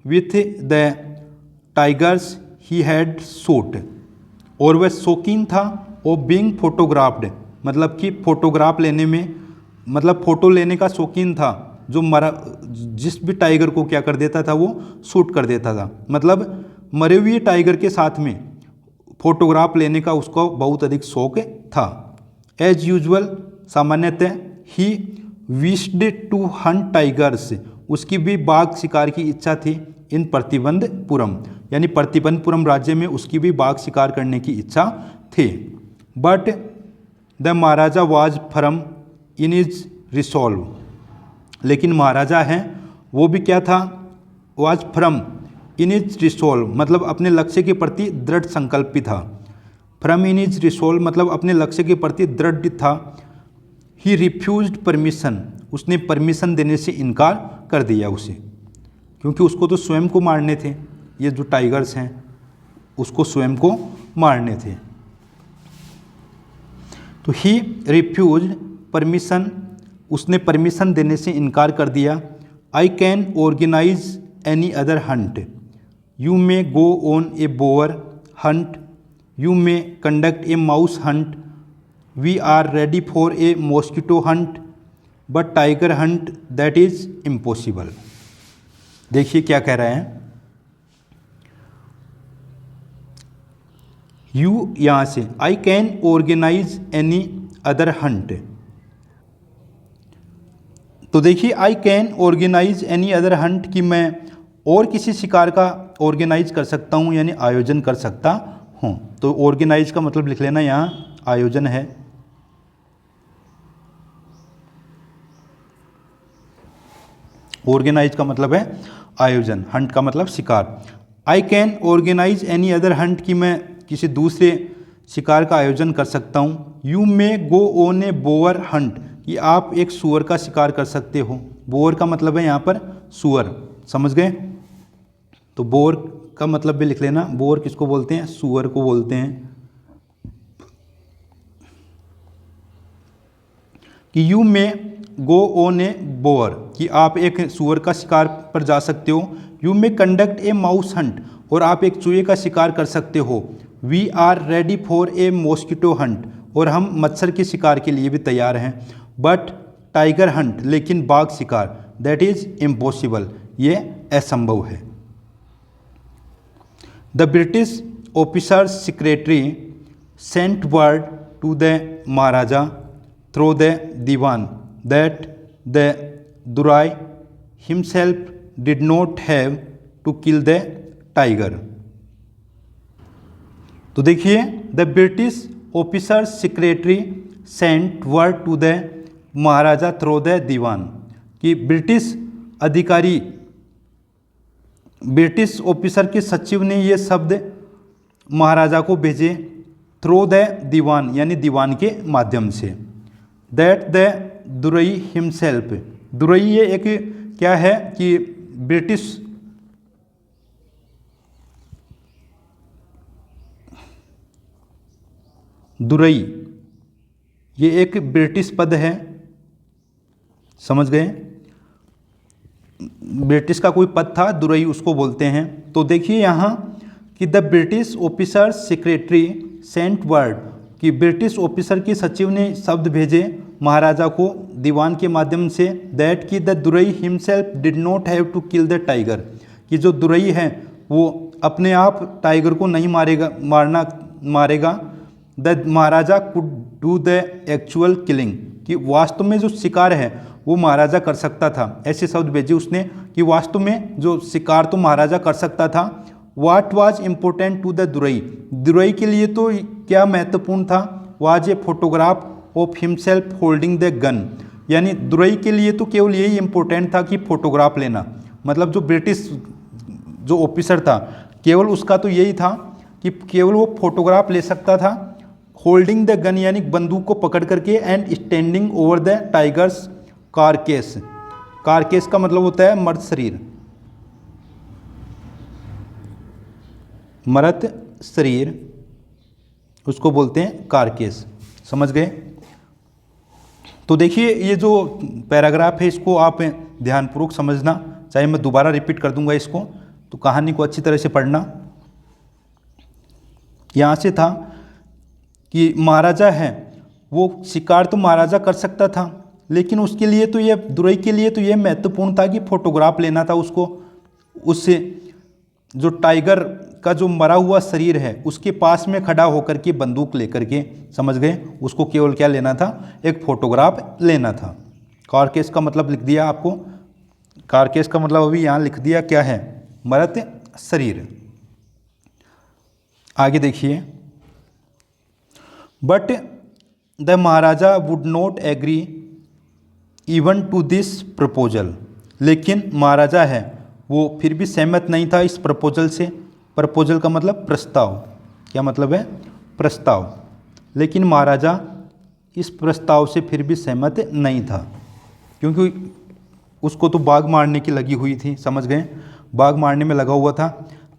with the tigers he had shoot, और वह शौकीन था ऑफ बीइंग फोटोग्राफ्ड, मतलब कि फोटोग्राफ लेने में, मतलब फ़ोटो लेने का शौकीन था, जो मरा जिस भी टाइगर को क्या कर देता था वो शूट कर देता था, मतलब मरे हुए टाइगर के साथ में फ़ोटोग्राफ लेने का उसको बहुत अधिक शौक था। एज यूजुअल, सामान्यतः he wished to hunt tigers, उसकी भी बाघ शिकार की इच्छा थी इन प्रतिबंधपुरम, यानी प्रतिबंधपुरम राज्य में उसकी भी बाघ शिकार करने की इच्छा थी। But the Maharaja was firm in is resolve, लेकिन महाराजा हैं वो भी क्या था, was firm in is resolve, मतलब अपने लक्ष्य के प्रति दृढ़ संकल्पित था। फ्रॉम इन इज रिसॉल्व मतलब अपने लक्ष्य के प्रति दृढ़ था। ही रिफ्यूज्ड परमिशन, उसने परमिशन देने से इनकार कर दिया उसे, क्योंकि उसको तो स्वयं को मारने थे, ये जो टाइगर्स हैं उसको स्वयं को मारने थे। तो ही रिफ्यूज्ड परमिशन, उसने परमिशन देने से इनकार कर दिया। I can organise any other hunt, you may go on a boar hunt, you may conduct a mouse hunt, we are ready for a mosquito hunt, but tiger hunt that is impossible। देखिए क्या कह रहे हैं, you यहाँ से I can organize any other hunt, तो देखिए I can organize any other hunt कि मैं और किसी शिकार का ऑर्गेनाइज कर सकता हूँ, यानी आयोजन कर सकता हूँ। तो ऑर्गेनाइज का मतलब लिख लेना, यहाँ आयोजन है। ऑर्गेनाइज का मतलब है आयोजन, हंट का मतलब शिकार। I can organise any other hunt कि मैं किसी दूसरे शिकार का आयोजन कर सकता हूँ। You may go on a boar hunt कि आप एक सूअर का शिकार कर सकते हो। बोअर का मतलब है यहाँ पर सूअर, समझ गए। तो बोअर का मतलब भी लिख लेना, बोअर किसको बोलते हैं, सूअर को बोलते हैं। कि you may go on a boar कि आप एक सूअर का शिकार पर जा सकते हो। You may conduct a mouse hunt और आप एक चूहे का शिकार कर सकते हो। We are ready for a mosquito hunt और हम मच्छर के शिकार के लिए भी तैयार हैं। बट टाइगर हंट लेकिन बाघ शिकार दैट इज इम्पॉसिबल, ये असंभव है। The British officer's secretary sent word to the maharaja through the dewan that the durai himself did not have to kill the tiger. तो देखिए, the British officer's secretary sent word to the maharaja through the dewan कि British अधिकारी, British officer के सचिव ने ये शब्द महाराजा को भेजे थ्रू द दीवान यानी दीवान के माध्यम से। That the durai himself, Durai ये एक क्या है कि ब्रिटिश दुरई ये एक ब्रिटिश पद है, समझ गए। ब्रिटिश का कोई पद था, दुरई उसको बोलते हैं। तो देखिए यहाँ कि the British officer secretary sent word कि ब्रिटिश ऑफिसर के सचिव ने शब्द भेजे महाराजा को दीवान के माध्यम से। दैट कि the durai himself did not have to kill the tiger कि जो दुरई है वो अपने आप टाइगर को नहीं मारेगा। The Maharaja could do the actual killing कि वास्तव में जो शिकार है वो महाराजा कर सकता था। ऐसे शब्द भेजे उसने कि वास्तव में जो शिकार तो महाराजा कर सकता था what was important to the durai, durai के लिए तो क्या महत्वपूर्ण था, was a photograph of himself holding the gun, यानी दुरई के लिए तो केवल यही इम्पोर्टेंट था कि फोटोग्राफ लेना, मतलब जो ब्रिटिश जो ऑफिसर था केवल उसका तो यही था कि केवल वो फोटोग्राफ ले सकता था, होल्डिंग द गन यानी बंदूक को पकड़ करके, and standing over the tiger's carcass, carcass का मतलब होता है मर्द शरीर, मृत शरीर उसको बोलते हैं कारकेस, समझ गए। तो देखिए ये जो पैराग्राफ है इसको आप ध्यानपूर्वक समझना, चाहे मैं दोबारा रिपीट कर दूंगा इसको, तो कहानी को अच्छी तरह से पढ़ना। यहाँ से था कि महाराजा है वो शिकार तो महाराजा कर सकता था, लेकिन उसके लिए तो ये दुरई के लिए तो ये महत्वपूर्ण था कि फोटोग्राफ लेना था उसको, उससे जो टाइगर का जो मरा हुआ शरीर है उसके पास में खड़ा होकर के बंदूक लेकर के, समझ गए, उसको केवल क्या लेना था, एक फोटोग्राफ लेना था। कारकेस का मतलब लिख दिया आपको, कारकेस का मतलब अभी यहाँ लिख दिया क्या है, मृत शरीर। आगे देखिए, but the maharaja would not agree even to this proposal, लेकिन महाराजा है वो फिर भी सहमत नहीं था इस प्रपोजल से, प्रपोजल का मतलब प्रस्ताव, क्या मतलब है, प्रस्ताव, लेकिन महाराजा इस प्रस्ताव से फिर भी सहमत नहीं था, क्योंकि उसको तो बाघ मारने की लगी हुई थी, समझ गए, बाघ मारने में लगा हुआ था।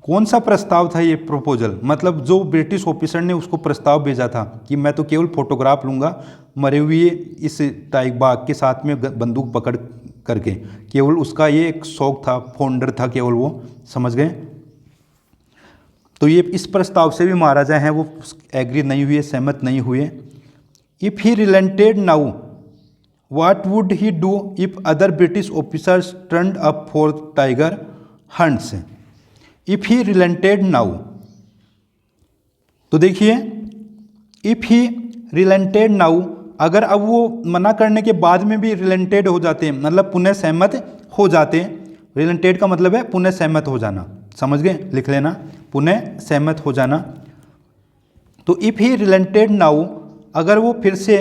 कौन सा प्रस्ताव था ये प्रपोजल, मतलब जो ब्रिटिश ऑफिसर ने उसको प्रस्ताव भेजा था कि मैं तो केवल फोटोग्राफ लूँगा मरे हुए इस बाघ के साथ में बंदूक पकड़ करके, केवल उसका ये एक शौक था, फोल्डर था केवल वो, समझ गए। तो ये इस प्रस्ताव से भी महाराजा हैं वो एग्री नहीं हुए, सहमत नहीं हुए। If he relented now what would he do if other British officers turned up for tiger hunts, if he relented now, तो देखिए इफ़ ही रिलेंटेड नाउ, अगर अब वो मना करने के बाद में भी रिलेंटेड हो जाते हैं, मतलब पुनः सहमत हो जाते हैं, रिलेंटेड का मतलब है पुनः सहमत हो जाना, समझ गए, लिख लेना, पुनः सहमत हो जाना। तो इफ़ ही रिलेंटेड नाउ, अगर वो फिर से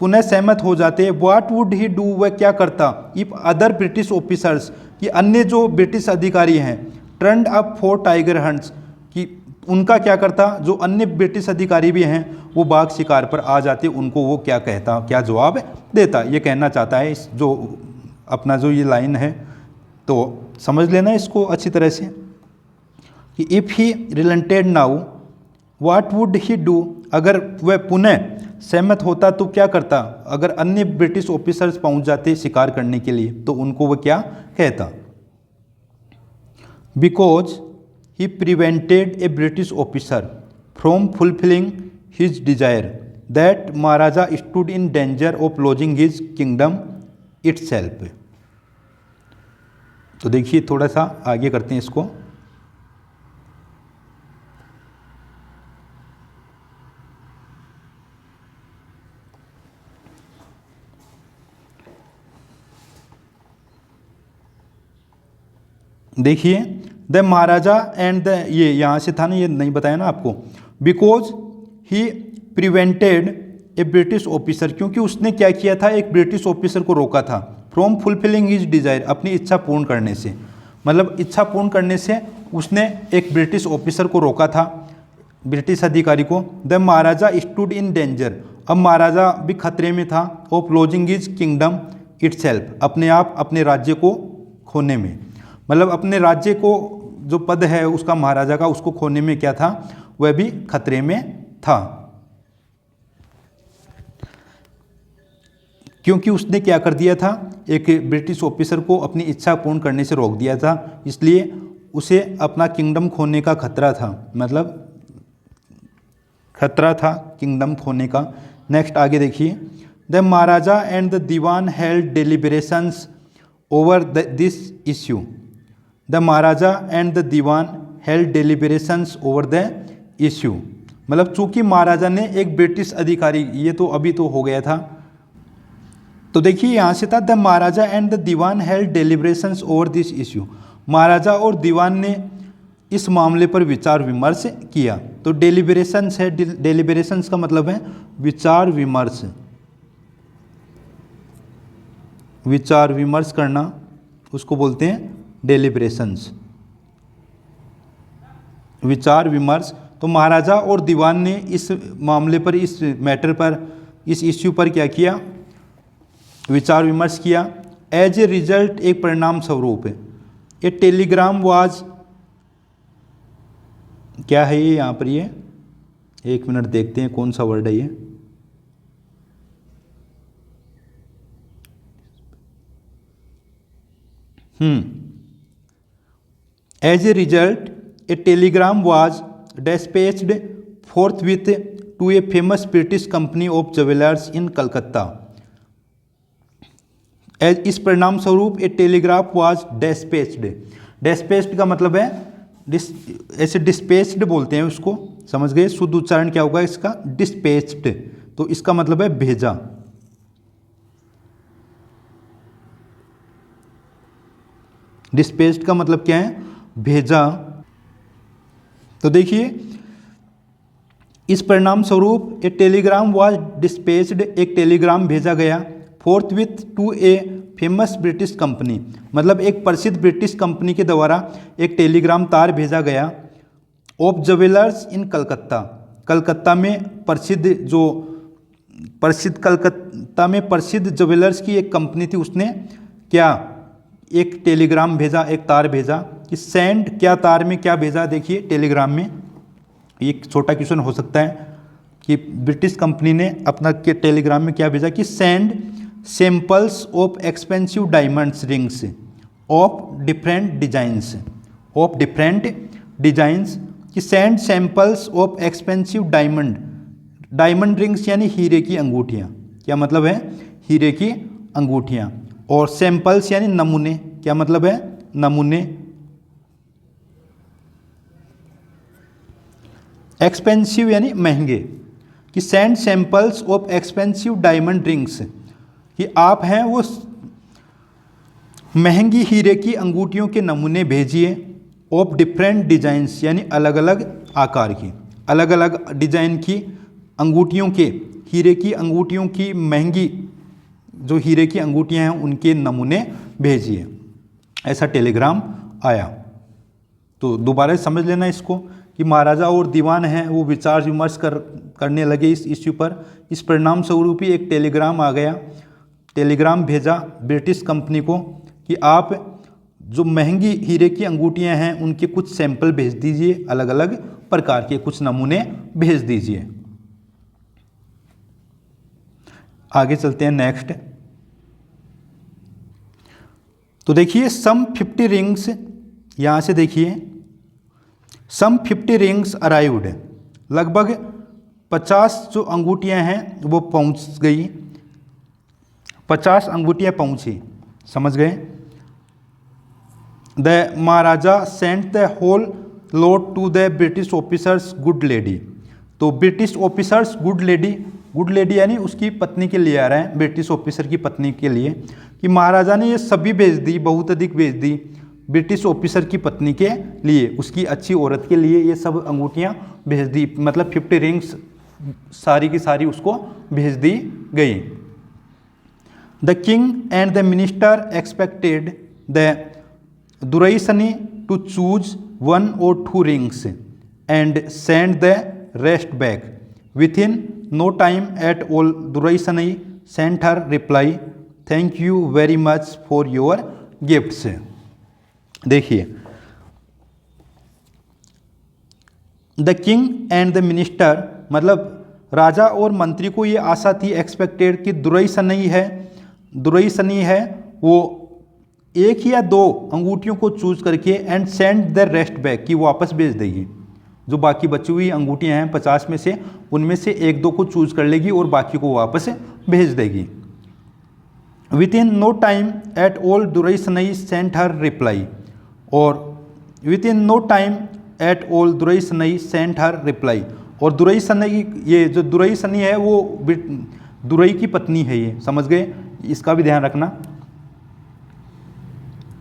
पुनः सहमत हो जाते, व्हाट वुड ही डू, वह क्या करता, इफ़ अदर ब्रिटिश ऑफिसर्स, कि अन्य जो ब्रिटिश अधिकारी हैं, turned up for tiger hunts, कि उनका क्या करता, जो अन्य ब्रिटिश अधिकारी भी हैं वो बाघ शिकार पर आ जाते, उनको वो क्या कहता, क्या जवाब देता, ये कहना चाहता है इस जो अपना जो ये लाइन है, तो समझ लेना इसको अच्छी तरह से कि if he relented now what would he do, अगर वह पुनः सहमत होता तो क्या करता, अगर अन्य ब्रिटिश ऑफिसर्स पहुंच जाते शिकार करने के लिए तो उनको वह क्या कहता। Because he prevented a British officer from fulfilling his desire that Maharaja stood in danger of losing his kingdom itself। तो देखिए थोड़ा सा आगे करते हैं इसको, देखिए द महाराजा एंड द, ये यहाँ से था ना, ये नहीं बताया ना आपको, because he prevented A British officer, क्योंकि उसने क्या किया था, एक ब्रिटिश ऑफिसर को रोका था, फ्रॉम फुलफिलिंग हिज डिज़ायर, अपनी इच्छा पूर्ण करने से, मतलब इच्छा पूर्ण करने से उसने एक ब्रिटिश ऑफिसर को रोका था, ब्रिटिश अधिकारी को। The Maharaja stood in danger, अब महाराजा भी खतरे में था, of losing his kingdom itself, अपने आप अपने राज्य को खोने में, मतलब अपने राज्य को जो पद है उसका महाराजा का, उसको खोने में क्या था, वह भी खतरे में था, क्योंकि उसने क्या कर दिया था, एक ब्रिटिश ऑफिसर को अपनी इच्छा पूर्ण करने से रोक दिया था, इसलिए उसे अपना किंगडम खोने का खतरा था, मतलब खतरा था किंगडम खोने का। नेक्स्ट आगे देखिए, the maharaja and the dewan held deliberations over this issue, the maharaja and the dewan held deliberations over the issue, मतलब चूंकि महाराजा ने एक ब्रिटिश अधिकारी, ये तो अभी तो हो गया था, तो देखिए यहाँ से था the maharaja and the dewan held deliberations over this issue, महाराजा और दीवान ने इस मामले पर विचार विमर्श किया। तो डेलिब्रेशंस है, डेलिब्रेशंस का मतलब है विचार विमर्श, विचार विमर्श करना, उसको बोलते हैं डेलिब्रेशंस, विचार विमर्श। तो महाराजा और दीवान ने इस मामले पर, इस मैटर पर, इस इश्यू पर क्या किया, विचार विमर्श किया। एज ए रिजल्ट, एक परिणाम स्वरूप, ए टेलीग्राम वाज, क्या है ये यहाँ पर, ये एक मिनट देखते हैं कौन सा वर्ड है ये, as a result a telegram was dispatched forthwith to a famous British company of jewelers in Calcutta. इस परिणाम स्वरूप a telegraph was dispatched, dispatched का मतलब है ऐसे डिस्पैच्ड बोलते हैं उसको, समझ गए, शुद्ध उच्चारण क्या होगा इसका, डिस्पैच्ड, तो इसका मतलब है भेजा। डिस्पैच्ड का मतलब क्या है, भेजा। तो देखिए, इस परिणाम स्वरूप ए टेलीग्राम वाज डिस्पैच्ड, एक टेलीग्राम भेजा गया, forthwith to a famous British company, मतलब एक प्रसिद्ध ब्रिटिश कंपनी के द्वारा एक टेलीग्राम तार भेजा गया, ऑफ ज्वेलर्स इन कलकत्ता, कलकत्ता में प्रसिद्ध, जो प्रसिद्ध कलकत्ता में प्रसिद्ध ज्वेलर्स की एक कंपनी थी, उसने क्या, एक टेलीग्राम भेजा, एक तार भेजा। कि सेंड, क्या तार में क्या भेजा, देखिए टेलीग्राम में, एक छोटा क्वेश्चन हो सकता है कि ब्रिटिश कंपनी ने अपना के टेलीग्राम में क्या भेजा, कि send samples of expensive diamonds rings of different designs, of different designs, कि send samples of expensive diamond, diamond rings यानी हीरे की अंगूठियाँ, क्या मतलब है, हीरे की अंगूठियाँ, और सैंपल्स यानी नमूने, क्या मतलब है, नमूने। एक्सपेंसिव यानी महंगे, कि send samples of expensive diamond rings, कि आप हैं वो महंगी हीरे की अंगूठियों के नमूने भेजिए, ऑफ डिफरेंट डिजाइंस यानी अलग अलग आकार की, अलग अलग डिजाइन की अंगूठियों के, हीरे की अंगूठियों की, महंगी जो हीरे की अंगूठियां हैं उनके नमूने भेजिए, ऐसा टेलीग्राम आया। तो दोबारा समझ लेना इसको कि महाराजा और दीवान हैं वो विचार विमर्श करने लगे इस इश्यू पर, इस परिणाम स्वरूप ही एक टेलीग्राम आ गया, टेलीग्राम भेजा ब्रिटिश कंपनी को कि आप जो महंगी हीरे की अंगूठियां हैं उनके कुछ सैंपल भेज दीजिए, अलग अलग प्रकार के कुछ नमूने भेज दीजिए। आगे चलते हैं नेक्स्ट। तो देखिए सम 50 रिंग्स, यहाँ से देखिए सम 50 रिंग्स अराइव्ड, लगभग 50 जो अंगूठियाँ हैं वो पहुँच गई, 50 अंगूठियाँ पहुँची, समझ गए। The maharaja sent the whole lot to the British officer's good lady, तो British officer's good lady, good lady यानी उसकी पत्नी के लिए आ रहे हैं, ब्रिटिश ऑफिसर की पत्नी के लिए, कि महाराजा ने ये सभी भेज दी, बहुत अधिक भेज दी ब्रिटिश ऑफिसर की पत्नी के लिए, उसकी अच्छी औरत के लिए ये सब अंगूठियाँ भेज दी, मतलब 50 रिंग्स सारी की सारी उसको भेज दी गई। The king and the minister expected the Duraisani to choose 1 or 2 rings and send the rest back within no time at all. Duraisani sent her reply, thank you very much for your gifts. देखिए the king and the minister, मतलब राजा और मंत्री को ये आशा थी, expected, कि दुरईसनी है वो एक या 2 अंगूठियों को चूज करके and send the rest back, कि वापस भेज देगी, जो बाकी बची हुई अंगूठियां हैं 50 में से, उनमें से 1-2 को चूज कर लेगी और बाकी को वापस भेज देगी। Within no time at all Duraisani sent her reply, और within no time at all Duraisani sent her reply, और दुरईसनी, ये जो दुरईसनी है वो दुरई की पत्नी है, ये समझ गए, इसका भी ध्यान रखना।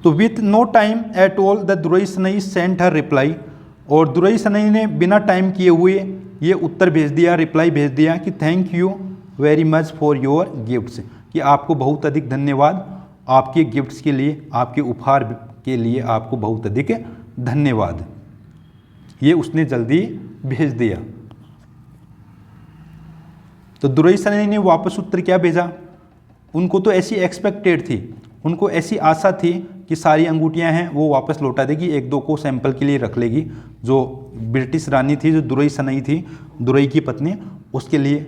तो with no time at all the Duraisani sent her reply और दुरई सनई ने बिना टाइम किए हुए ये उत्तर भेज दिया, रिप्लाई भेज दिया कि thank you very much for your gifts, कि आपको बहुत अधिक धन्यवाद आपके गिफ्ट्स के लिए, आपके उपहार के लिए आपको बहुत अधिक धन्यवाद। ये उसने जल्दी भेज दिया। तो दुरई सनई ने वापस उत्तर क्या भेजा, उनको तो ऐसी एक्सपेक्टेड थी, उनको ऐसी आशा थी कि सारी अंगूठियां हैं वो वापस लौटा देगी, एक दो को सैंपल के लिए रख लेगी, जो ब्रिटिश रानी थी, जो दुरई सनई थी, दुरई की पत्नी, उसके लिए।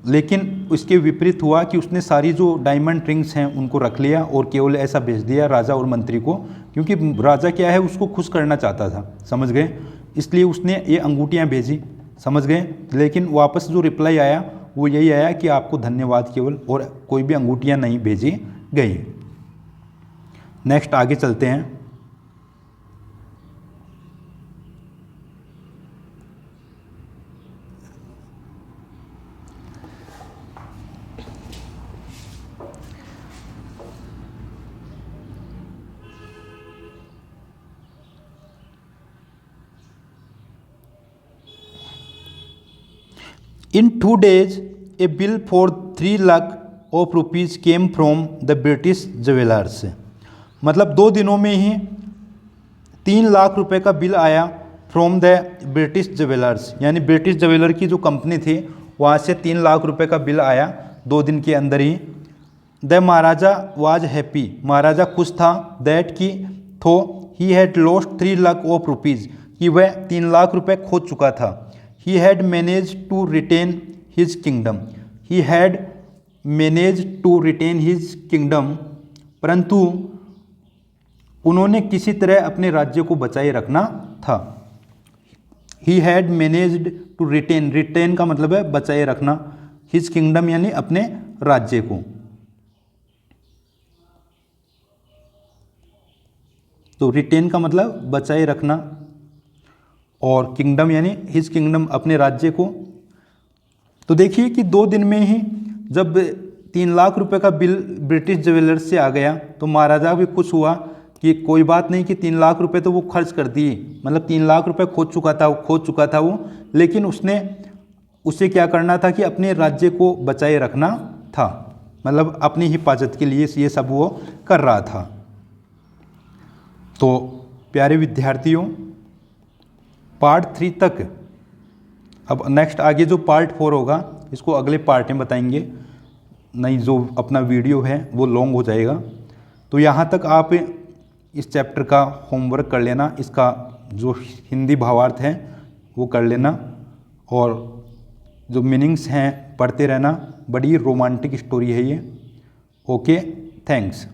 लेकिन उसके विपरीत हुआ कि उसने सारी जो डायमंड रिंग्स हैं उनको रख लिया और केवल ऐसा भेज दिया राजा और मंत्री को, क्योंकि राजा क्या है उसको खुश करना चाहता था, समझ गए, इसलिए उसने ये अंगूठियाँ भेजी, समझ गए। लेकिन वापस जो रिप्लाई आया वो यही आया कि आपको धन्यवाद केवल, और कोई भी अंगूठियाँ नहीं भेजी गई। नेक्स्ट आगे चलते हैं। In 2 days, a bill for 3 lakh of rupees came from the British jewelers. मतलब 2 दिनों में ही 3 लाख रुपए का बिल आया फ्रॉम द ब्रिटिश ज्वेलर्स, यानी ब्रिटिश ज्वेलर की जो कंपनी थी वहाँ से 3 लाख रुपए का बिल आया 2 दिन के अंदर ही। द महाराजा वाज हैप्पी, महाराजा खुश था, दैट की थो he had lost 3 lakh of rupees, कि वह 3 लाख रुपए खो चुका था। He had managed to retain his kingdom. He had managed to retain his kingdom. परंतु उन्होंने किसी तरह अपने राज्य को बचाए रखना था। He had managed to retain, retain का मतलब है बचाए रखना, his kingdom यानी अपने राज्य को। तो retain का मतलब बचाए रखना, और किंगडम यानी हिज किंगडम अपने राज्य को। तो देखिए कि 2 दिन में ही जब 3 लाख रुपए का बिल ब्रिटिश ज्वेलर्स से आ गया तो महाराजा भी खुश हुआ कि कोई बात नहीं कि 3 लाख रुपए तो वो खर्च कर दिए, मतलब 3 लाख रुपए खो चुका था वो, लेकिन उसे क्या करना था कि अपने राज्य को बचाए रखना था, मतलब अपनी हिफाजत के लिए ये सब वो कर रहा था। तो प्यारे विद्यार्थियों, पार्ट 3 तक, अब नेक्स्ट आगे जो पार्ट 4 होगा इसको अगले पार्ट में बताएंगे, नहीं जो अपना वीडियो है वो लॉन्ग हो जाएगा। तो यहाँ तक आप इस चैप्टर का होमवर्क कर लेना, इसका जो हिंदी भावार्थ है वो कर लेना, और जो मीनिंग्स हैं पढ़ते रहना, बड़ी रोमांटिक स्टोरी है ये। Okay, thanks.